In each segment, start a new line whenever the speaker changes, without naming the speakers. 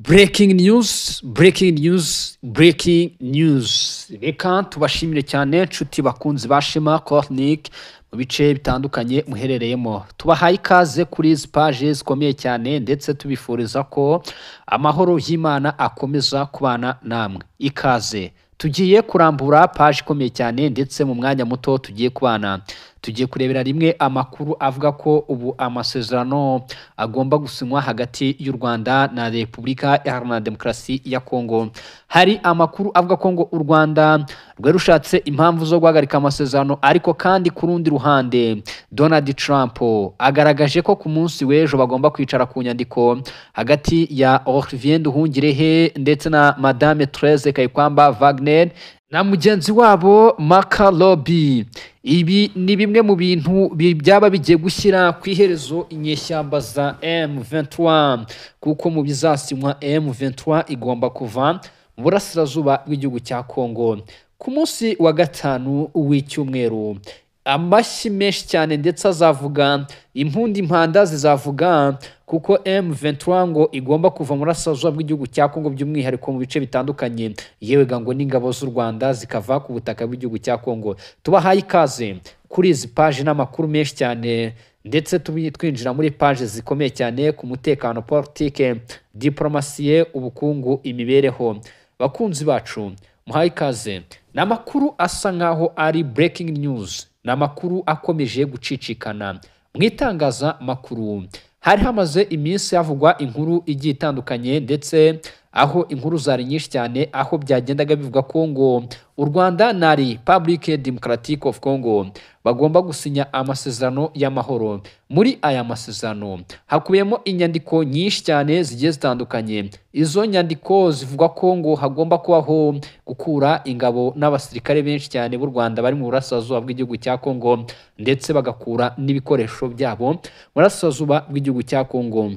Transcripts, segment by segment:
Breaking news. Reka tubashimire cyane nshuti bakunzi ba Shema Cornic mu bice bitandukanye muherereyemo. Tubahaye ikaze kuri izi page zikomeye cyane ndetse tubifuriza ko amahoro y'Imana akomeza kubana namwe. Ikaze. Tugiye kurambura page ikomeye cyane ndetse mu mwanya muto tugiye kurebera rimwe amakuru avuga ko ubu amasezerano agomba gusinywa hagati y'u Rwanda na Repubulika Iharanira Demokarasi ya Kongo. Hari amakuru avuga ko ngo u Rwanda rwerushatse impamvu zo guhagarika amasezerano, ariko kandi ku rundi ruhande Donald Trump agaragaje ko ku munsi w'ejo bagomba kwicara ku nyandiko hagati ya Olivier Nduhungirehe ndetse na Madame Therese Kayikwamba Wagner na mugenzi wabo Marco Rubio. Ibi ni bimwe mu bintu byaba bigiye gushyira ku iherezo inyeshyamba za M23, kuko mu bizasinywa M23 igomba kuva mu burasirazuba bw'igihugu cya Kongo ku munsi wa gatanu w'icyumweru. Amashyi menshi cyane ndetse azavuga, impundi impanda zizavuga, kuko M23 ngo igomba kuva mu burasirazuba bw'igihugu cya Kongo, by'umwihariko mu bice bitandukanye, yewe ngo n'ingabo z'u Rwanda zikava ku butaka bw'igihugu cya Kongo. Tubahaye ikaze kuri izi page n'amakuru menshi cyane, ndetse twinjira muri page zikomeye cyane ku mutekano, politike, diplomasiye, ubukungu, imibereho. Bakunzi bacu muhaye ikaze. N'amakuru asa nkaho ari breaking news, n'amakuru akomeje gucicikana mu itangazamakuru. Hari hamaze iminsi havugwa inkuru igiye itandukanye, ndetse aho inkuru zari nyinshi cyane, aho byagendaga bivuga ko ngo u Rwanda na Republique Democratique of Congo bagomba gusinya amasezerano y'amahoro. Muri aya masezerano hakubiyemo inyandiko nyinshi cyane zigiye zitandukanye. Izo nyandiko zivuga ko ngo hagomba kubaho gukura ingabo n'abasirikare benshi cyane b'u Rwanda bari mu burasirazuba bw'igihugu cya Kongo, ndetse bagakura n'ibikoresho byabo mu burasirazuba bw'igihugu cya Kongo.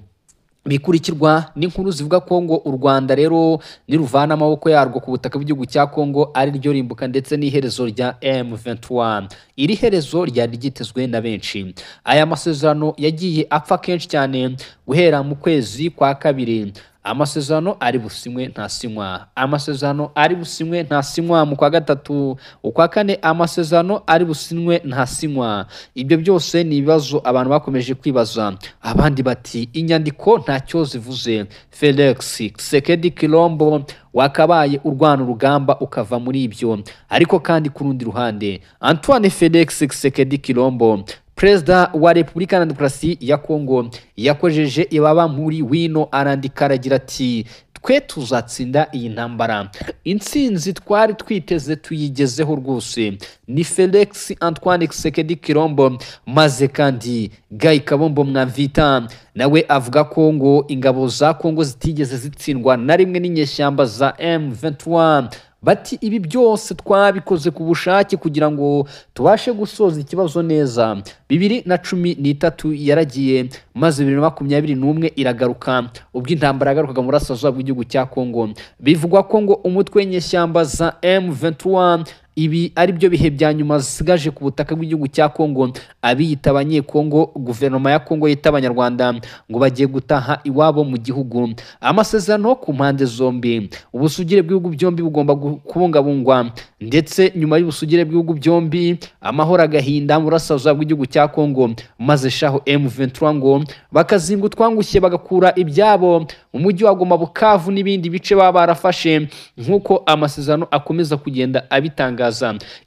Bikurikirwa n'inkuru zivuga ko ngo u Rwanda rero niruvana amaboko yarwo ku butaka bw'igihugu cya Kongo ari ryo rimbuka ndetse n'iherezo rya M23. Iri herezo ryari ryitezwe na benshi. Aya masezerano yagiye apfa kenshi cyane guhera mu kwezi kwa kabiri. Amasezerano ari businywe ntasinywa, amasezerano ari businywe ntasinywa mu kwa gatatu, ukwa kane amasezerano ari businywe ntasinywa. Ibyo byose ni ibibazo abantu bakomeje kwibaza. Abandi bati inyandiko ntacyo zivuze. Felix Tshisekedi Tshilombo wakabaye urwana urugamba ukava muri ibyo. Ariko kandi ku rundi ruhande Antoine Felix Tshisekedi Tshilombo, Perezida wa Repubulika Iharanira Demokarasi ya Kongo, yakojeje ibaba muri wino, arandika aragira ati twe tuzatsinda iyi ntambara, intsinzi twari twiteze tuyigezeho rwose. Ni Felix Antoine Tshisekedi Tshilombo. Maze kandi Guy Kabombo Mwamvita nawe avuga ko ngo ingabo za Kongo zitigeze zitsindwa na rimwe n'inyeshyamba za M23. Bati ibi byose twabikoze ku bushake kugira ngo tubashe gusoza ikibazo neza. 2013 yaragiye, maze 2021 iragaruka, ubwo intambara yagarukaga mu burasirazuba bw'igihugu cya Kongo. Bivugwa ko ngo umutwe w'inyeshyamba za M23 ibi ari byo bihe bya nyuma zisigaje ku butaka bw'igihugu cya Kongo. Abiyita abanyekongo, guverinoma ya Kongo yita abanyarwanda ngo bagiye gutaha iwabo mu gihugu. Amasezerano ku mpande zombi, ubusugire bw'ibihugu byombi bugomba kubungabungwa, ndetse nyuma y'ubusugire bw'ibihugu byombi amahoro agahinda mu burasirazuba bw'igihugu cya Kongo. Maze shaho M23 ngo bakazinga utwangushye bagakura ibyabo mu mujyi wa Goma, Bukavu n'ibindi bice baba barafashe, nk'uko amasezerano akomeza kugenda abitanga.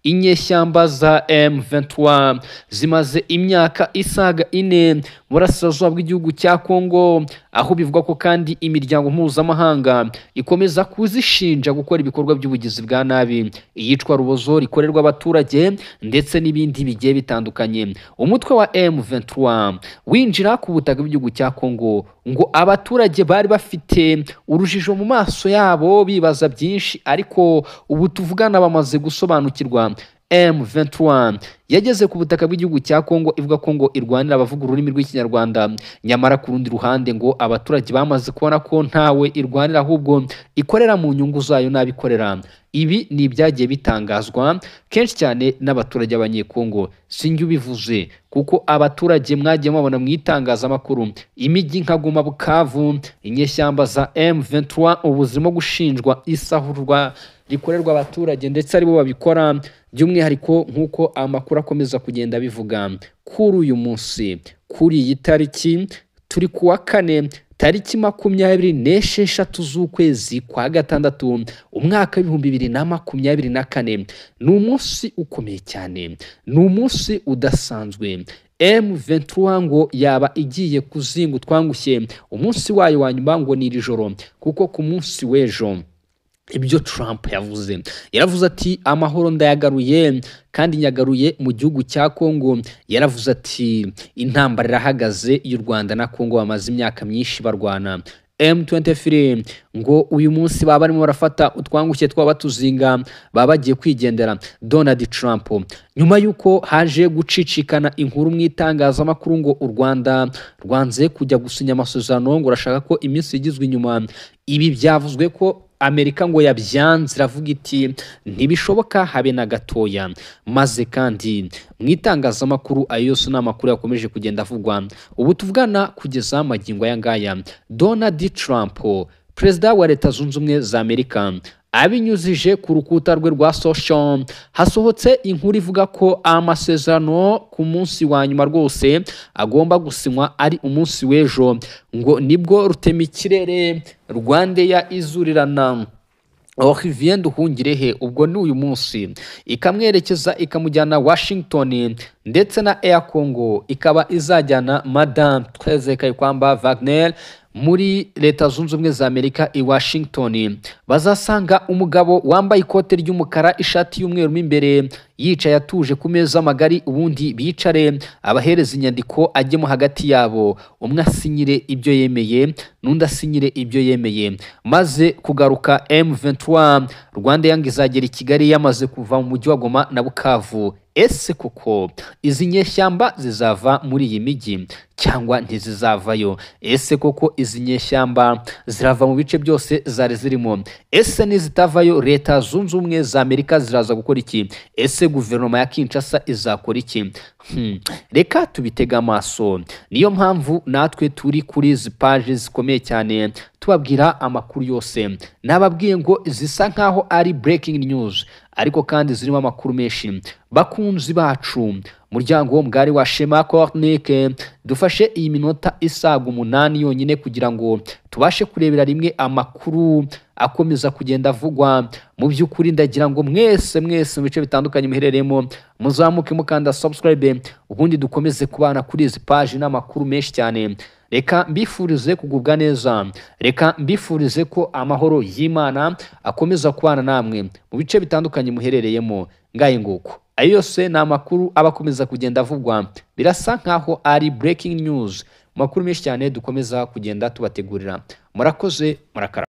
Inyeshyamba za M23 zimaze imyaka isaga 4 mu burasirazuba bw'igihugu cya Kongo, aho bivuga ko kandi imiryango mpuzamahanga ikomeza kuzishinja gukora ibikorwa by'ubugizi bwa nabi, iyicwa rubozo rikorerwa abaturage ndetse n'ibindi bigiye bitandukanye. Umutwe wa M23 winjira ku butaka bw'igihugu cya Kongo, ngo abaturage bari bafite urujijo mu maso yabo bibaza byinshi, ariko ubu tuvugana bamaze gusobanukirwa. M23 yageze ku butaka bw'igihugu cya Kongo ivuga ko ngo irwanira abavuga ururimi rw'ikinyarwanda, nyamara ku rundi ruhande ngo abaturage bamaze kubona ko ntawe irwanira ahubwo ikorera mu nyungu zayo n'abikorera. Ibi ni ibyagiye bitangazwa kenshi cyane n'abaturage b'Abanyekongo. Sinjye ubivuze kuko abaturage mwagiye mubona mu itangazamakuru, imijyi nka Goma, Bukavu, inyeshyamba za M23 ubu zirimo gushinjwa isahurwa rikorerwa abaturage ndetse aribo babikora, by'umwihariko nk'uko amakuru akomeza kugenda bivuga. Kuri uyu munsi, kuri iyi tariki, turi kuwa 4 tariki 26 z'ukwezi kwa gatandatu umwaka w'2024. Ni umunsi ukomeye cyane, ni umunsi udasanzwe. M23 ngo yaba igiye kuzinga utwangushye, umunsi wayo wa nyuma ngo ni iri joro, kuko ku munsi w'ejo ibyo Trump yaravuze ati amahoro ndayagaruye kandi nyagaruye mu gihugu cya Kongo. Yaravuze ati intambara irahagaze y'u Rwanda na Kongo bamaze imyaka myinshi barwana. M23 ngo uyu munsi baba barimo barafata utwangushye twaba tuzinga, baba bagiye kwigendera. Donald Trump nyuma yuko haje gucicikana inkuru mu itangazamakuru ngo u Rwanda rwanze kujya gusinya amasezerano, ngo rashaka ko iminsi igizwe inyuma. Ibi byavuzwe ko Amerika ngo yabyanze, iravuga iti ntibishoboka habe na gatoya. Maze kandi mu itangazamakuru ayo yose n'amakuru yakomeje kugenda avugwa. Ubu tuvugana kugeza magingo aya ngaya, Donald Trump, perezida wa Leta Zunze Ubumwe za Amerika, abinyuzije ku rukuta rwe rwa social, hasohotse inkuru ivuga ko amasezerano ku munsi wa nyuma rwose agomba gusinywa ari umunsi w'ejo, ngo nibwo rutemikirere Rwandeya izurirana Olivier Nduhungirehe, ubwo ni uyu munsi, ikamwerekeza ikamujyana Washington, ndetse na Air Congo ikaba izajyana Madame Therese Kayikwamba Wagner muri Leta Zunze Ubumwe za Amerika i Washington. Bazasanga umugabo wambaye ikote ry'umukara, ishati y'umweru mo imbere, yicaye atuje ku meza magari, ubundi bicare abahereza inyandiko ajyemo hagati yabo, umwe asinyire ibyo yemeye n'undi asinyire ibyo yemeye. Maze kugaruka M23 Rwanda yange izagera i Kigali yamaze kuva mu mujyi wa Goma na Bukavu. Ese koko izi nyeshyamba zizava muri iyi mijyi cyangwa ntizizavayo? Ese koko izi nyeshyamba zirava mu bice byose zari zirimo? Ese nizitavayo Leta Zunze Ubumwe za Amerika ziraza gukora iki? Ese guverinoma ya Kinshasa izakora iki? Reka tubitega amaso. Niyo mpamvu natwe turi kuri izi page zikomeye cyane tubabwira amakuru yose. Nababwiye ngo zisa nkaho ari breaking news, ariko kandi zirimo amakuru menshi. Bakunzi bacu, muryango mugari wa Shema Cornique, dufashe iyi minota isaga 8 yonyine kugira ngo tubashe kurebera rimwe amakuru akomeza kugenda avugwa. Mu by'ukuri ndagira ngo mwese mu bice bitandukanye muherereyemo muzamuke mukanda subscribe, ubundi dukomeze kubana kuri izi page n'amakuru menshi cyane. Reka mbifurize kugubwa neza, reka mbifurize ko amahoro y'Imana akomeza kubana namwe mu bice bitandukanye muherereyemo. Ngaye nguko ayo yose ni amakuru abakomeza kugenda avugwa, birasa nkaho ari breaking news, makuru menshi cyane dukomeza kugenda tubategurira. Murakoze, murakara.